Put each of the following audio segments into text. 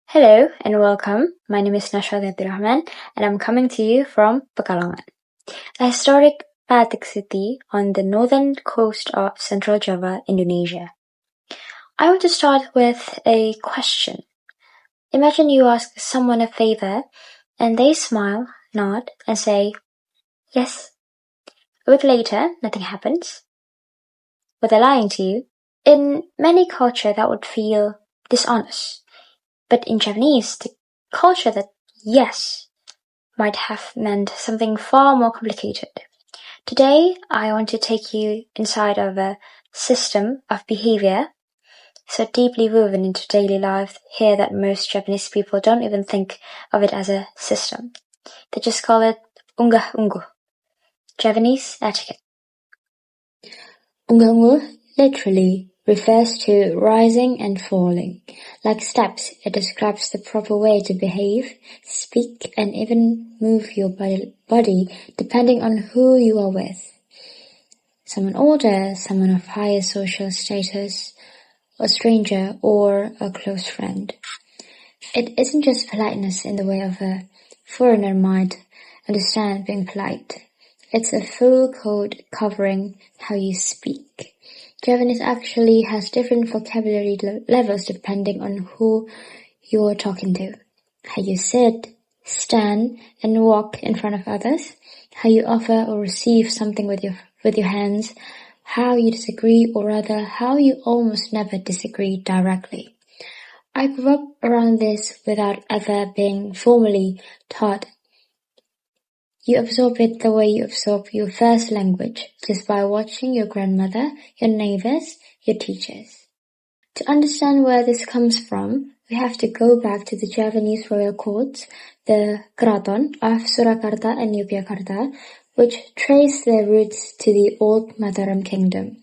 Hello and welcome. My name is Nashad Rahman and I'm coming to you from Pekalongan, a historic batik city on the northern coast of Central Java, Indonesia. I want to start with a question. Imagine you ask someone a favor and they smile, nod and say, yes. A week later, nothing happens. Were they lying to you? In many cultures that would feel dishonest. But in Javanese, the culture that yes might have meant something far more complicated. Today, I want to take you inside of a system of behavior so deeply woven into daily life here that most Japanese people don't even think of it as a system. They just call it unggah ungguh, Javanese etiquette. Unggah ungguh literally refers to rising and falling. Like steps, it describes the proper way to behave, speak, and even move your body depending on who you are with. Someone older, someone of higher social status, a stranger, or a close friend. It isn't just politeness in the way of a foreigner might understand being polite. It's a full code covering how you speak. Javanese actually has different vocabulary levels depending on who you're talking to. How you sit, stand, and walk in front of others. How you offer or receive something with your hands. How you disagree, or rather, how you almost never disagree directly. I grew up around this without ever being formally taught. You absorb it the way you absorb your first language, just by watching your grandmother, your neighbors, your teachers. To understand where this comes from, we have to go back to the Javanese royal courts, the Kraton of Surakarta and Yogyakarta, which trace their roots to the old Mataram kingdom.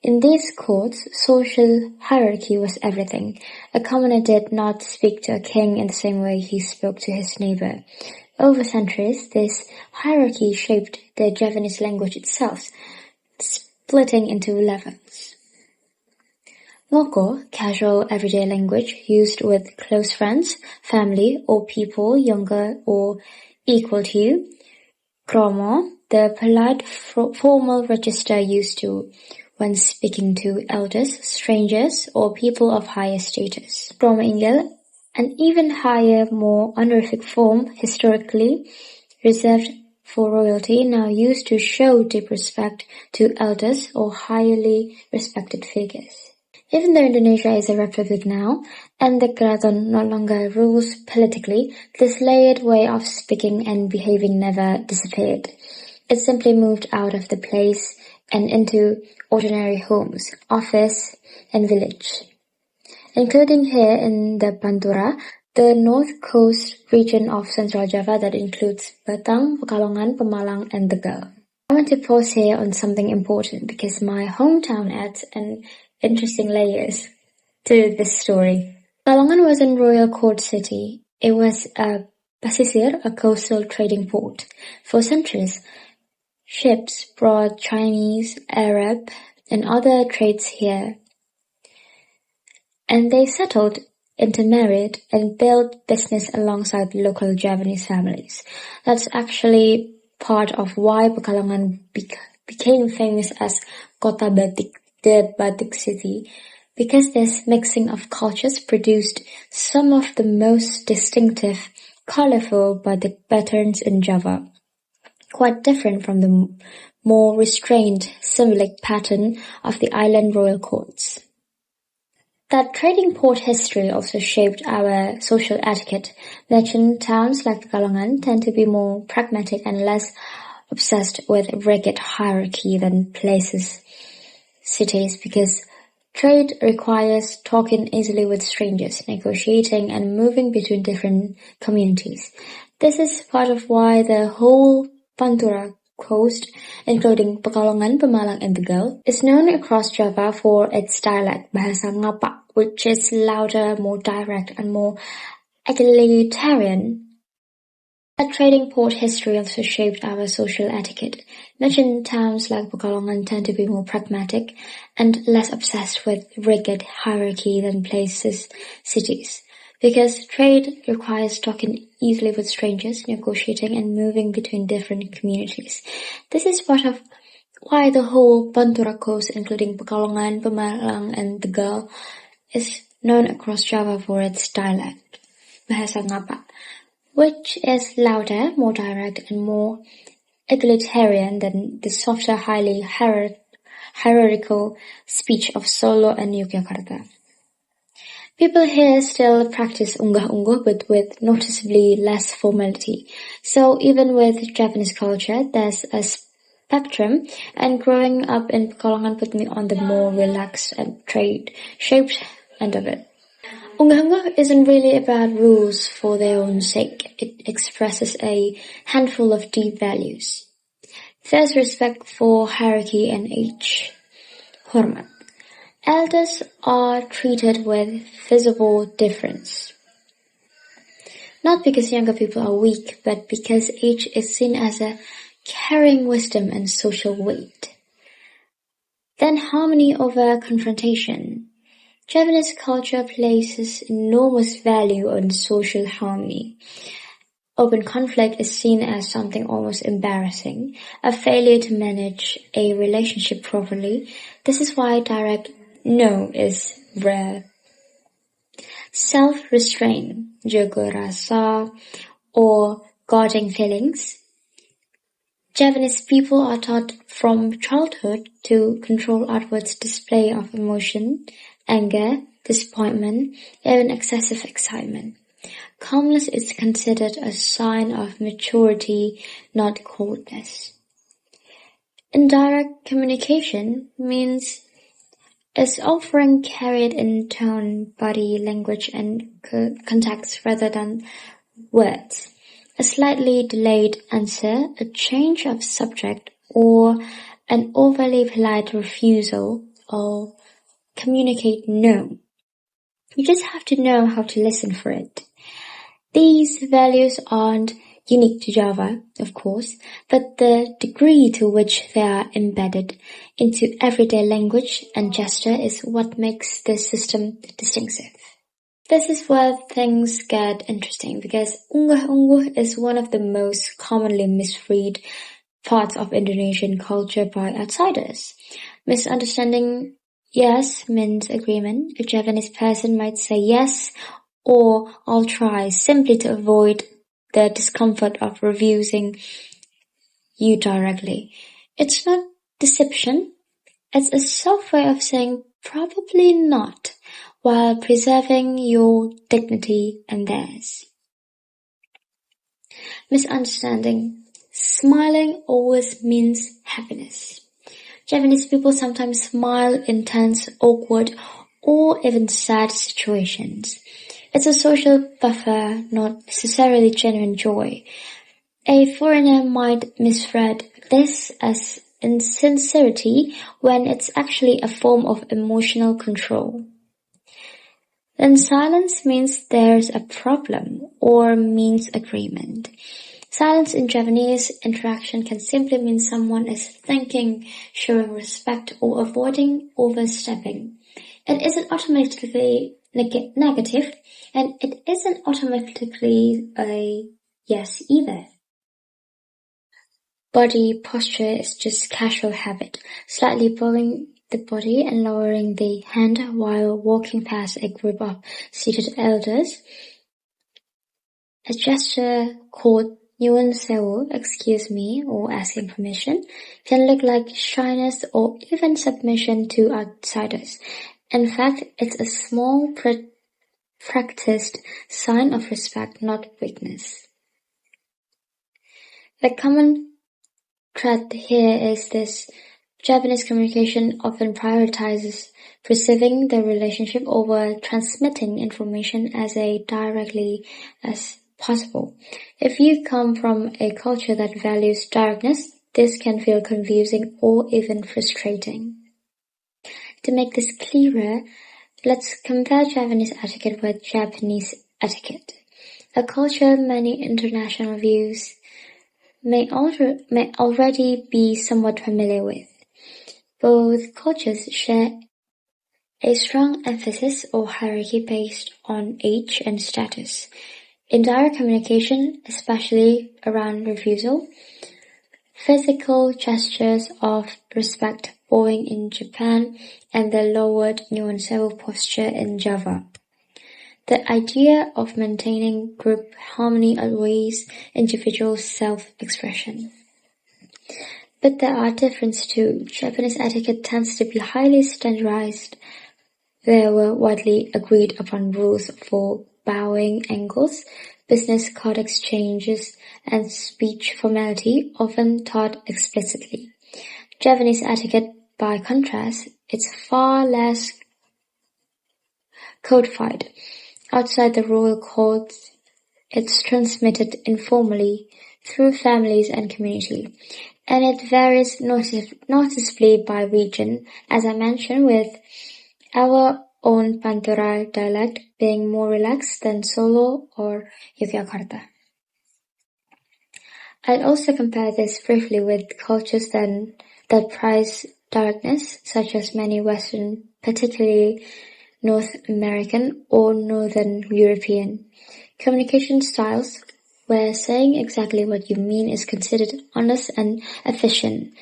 In these courts, social hierarchy was everything. A commoner did not speak to a king in the same way he spoke to his neighbor. Over centuries, this hierarchy shaped the Javanese language itself, splitting into levels. Loko, casual everyday language used with close friends, family, or people younger or equal to you. Kromo, the polite formal register used to when speaking to elders, strangers, or people of higher status. Kromo Ingel, an even higher, more honorific form, historically reserved for royalty, now used to show deep respect to elders or highly respected figures. Even though Indonesia is a republic now, and the Kraton no longer rules politically, this layered way of speaking and behaving never disappeared. It simply moved out of the place and into ordinary homes, office, and village. Including here in the Pantura, the north coast region of Central Java that includes Batang, Pekalongan, Pemalang, and Tegal. I want to pause here on something important because my hometown adds an interesting layers to this story. Pekalongan was a royal court city. It was a pasisir, a coastal trading port. For centuries, ships brought Chinese, Arab, and other trades here. And they settled, intermarried, and built business alongside local Javanese families. That's actually part of why Pekalongan became famous as Kota Batik, the Batik city, because this mixing of cultures produced some of the most distinctive, colorful batik patterns in Java, quite different from the more restrained, symbolic pattern of the island royal courts. That trading port history also shaped our social etiquette. Merchant towns like Pekalongan tend to be more pragmatic and less obsessed with rigid hierarchy than cities, because trade requires talking easily with strangers, negotiating and moving between different communities. This is part of why the whole Pantura coast, including Pekalongan, Pemalang, and Tegal, is known across Java for its dialect, Bahasa Ngapak, which is louder, more direct, and more egalitarian. That trading port history also shaped our social etiquette. Merchant towns like Pekalongan tend to be more pragmatic and less obsessed with rigid hierarchy than cities. because trade requires talking easily with strangers, negotiating and moving between different communities. This is part of why the whole Pantura coast, including Pekalongan, Pemalang, and Tegal, is known across Java for its dialect, Bahasa Ngapa, which is louder, more direct, and more egalitarian than the softer, highly hierarchical speech of Solo and Yogyakarta. People here still practice unggah-ungguh but with noticeably less formality. So even with Japanese culture, there's a spectrum, and growing up in Pekalongan put me on the more relaxed and trade-shaped end of it. Unggah-ungguh isn't really about rules for their own sake. It expresses a handful of deep values. There's respect for hierarchy and age. Hormat. Elders are treated with visible difference. Not because younger people are weak, but because age is seen as a carrying wisdom and social weight. Then harmony over confrontation. Javanese culture places enormous value on social harmony. Open conflict is seen as something almost embarrassing, a failure to manage a relationship properly. This is why direct no is rare. Self-restraint, jaga rasa, or guarding feelings. Javanese people are taught from childhood to control outward display of emotion, anger, disappointment, even excessive excitement. Calmness is considered a sign of maturity, not coldness. Indirect communication means is often carried in tone, body language, and context rather than words. A slightly delayed answer, a change of subject, or an overly polite refusal or communicate no. You just have to know how to listen for it. These values aren't unique to Java, of course, but the degree to which they are embedded into everyday language and gesture is what makes this system distinctive. This is where things get interesting because unggah-ungguh is one of the most commonly misread parts of Indonesian culture by outsiders. Misunderstanding yes means agreement. A Javanese person might say yes or I'll try simply to avoid the discomfort of refusing you directly. It's not deception. It's a soft way of saying probably not, while preserving your dignity and theirs. Misunderstanding. Smiling always means happiness. Javanese people sometimes smile in tense, awkward, or even sad situations. It's a social buffer, not necessarily genuine joy. A foreigner might misread this as insincerity when it's actually a form of emotional control. Then silence means there's a problem or means agreement. Silence in Javanese interaction can simply mean someone is thinking, showing respect, or avoiding overstepping. It isn't automatically negative, and it isn't automatically a yes either. Body posture is just casual habit, slightly bowing the body and lowering the hand while walking past a group of seated elders. A gesture called "Nyuwun sewu," excuse me, or asking permission, can look like shyness or even submission to outsiders. In fact, it's a small practiced sign of respect, not weakness. The common thread here is this: Japanese communication often prioritizes preserving the relationship over transmitting information as directly as possible. If you come from a culture that values directness, this can feel confusing or even frustrating. To make this clearer, let's compare Javanese etiquette with Japanese etiquette, a culture many international views may already be somewhat familiar with. Both cultures share a strong emphasis or hierarchy based on age and status. In direct communication, especially around refusal, physical gestures of respect bowing in Japan and the lowered nuanceable posture in Java. The idea of maintaining group harmony outweighs individual self-expression. But there are differences too. Japanese etiquette tends to be highly standardized. There were widely agreed upon rules for bowing angles, business card exchanges, and speech formality, often taught explicitly. Javanese etiquette, by contrast, is far less codified. Outside the royal courts, it's transmitted informally through families and community, and it varies noticeably by region, as I mentioned, with our own Pantura dialect being more relaxed than Solo or Yogyakarta. I'd also compare this briefly with cultures that prize directness, such as many Western, particularly North American or Northern European, communication styles where saying exactly what you mean is considered honest and efficient.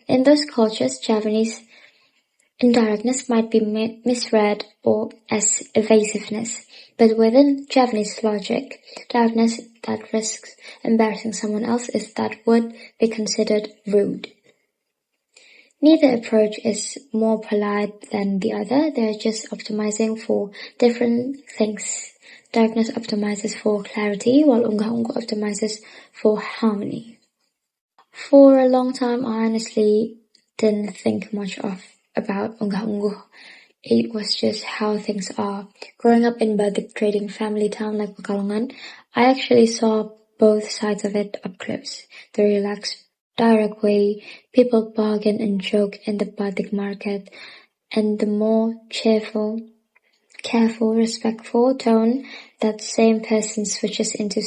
In those cultures, Javanese indirectness might be misread or as evasiveness, but within Javanese logic, directness that risks embarrassing someone else is that would be considered rude. Neither approach is more polite than the other, they're just optimizing for different things. Directness optimizes for clarity, while unggah-ungguh optimizes for harmony. For a long time, I honestly didn't think much about unggah-ungguh. It was just how things are. Growing up in Badik trading family town like Pekalongan, I actually saw both sides of it up close. The relaxed, direct way people bargain and joke in the Badik market, and the more cheerful, careful, respectful tone that same person switches into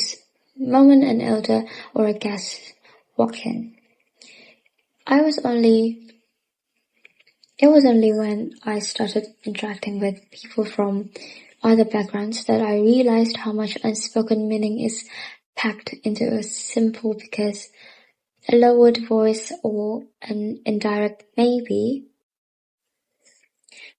moment an elder or a guest walk in. It was only when I started interacting with people from other backgrounds that I realized how much unspoken meaning is packed into a simple because a lowered voice or an indirect maybe.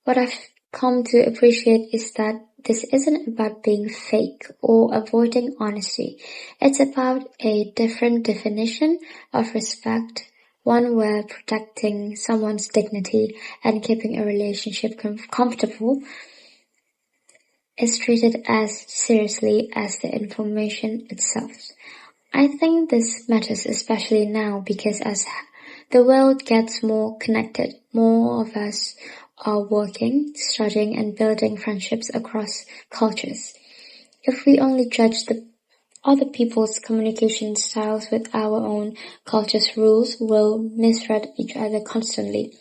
What I've come to appreciate is that this isn't about being fake or avoiding honesty. It's about a different definition of respect, one where protecting someone's dignity and keeping a relationship comfortable is treated as seriously as the information itself. I think this matters especially now because as the world gets more connected, more of us are working, studying, and building friendships across cultures. If we only judge the other people's communication styles with our own culture's rules, we'll misread each other constantly.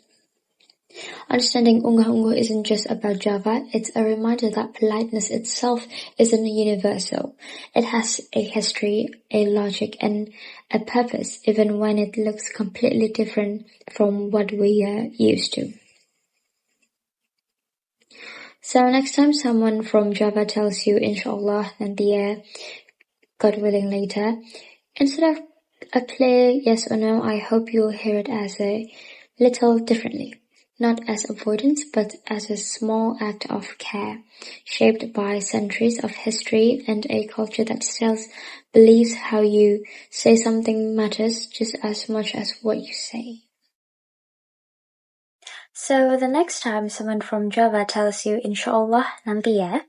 Understanding unggah-ungguh isn't just about Java, it's a reminder that politeness itself isn't universal. It has a history, a logic, and a purpose, even when it looks completely different from what we are used to. So next time someone from Java tells you Inshallah nanti God willing later, instead of a clear yes or no, I hope you'll hear it as a little differently. Not as avoidance, but as a small act of care, shaped by centuries of history and a culture that still believes how you say something matters just as much as what you say. So the next time someone from Java tells you Inshallah nanti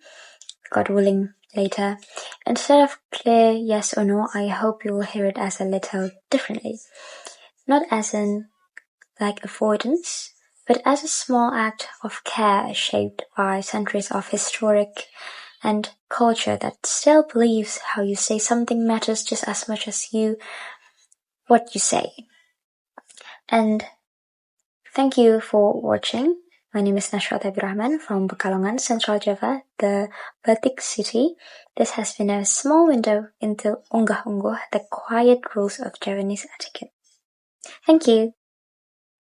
God willing later, instead of clear yes or no, I hope you will hear it as a little differently. Not as in like avoidance, but as a small act of care shaped by centuries of historic and culture that still believes how you say something matters just as much as what you say. And thank you for watching. My name is Nashrat Abdurrahman from Pekalongan, Central Java, the Batik city. This has been a small window into unggah-ungguh, the quiet rules of Javanese etiquette. Thank you.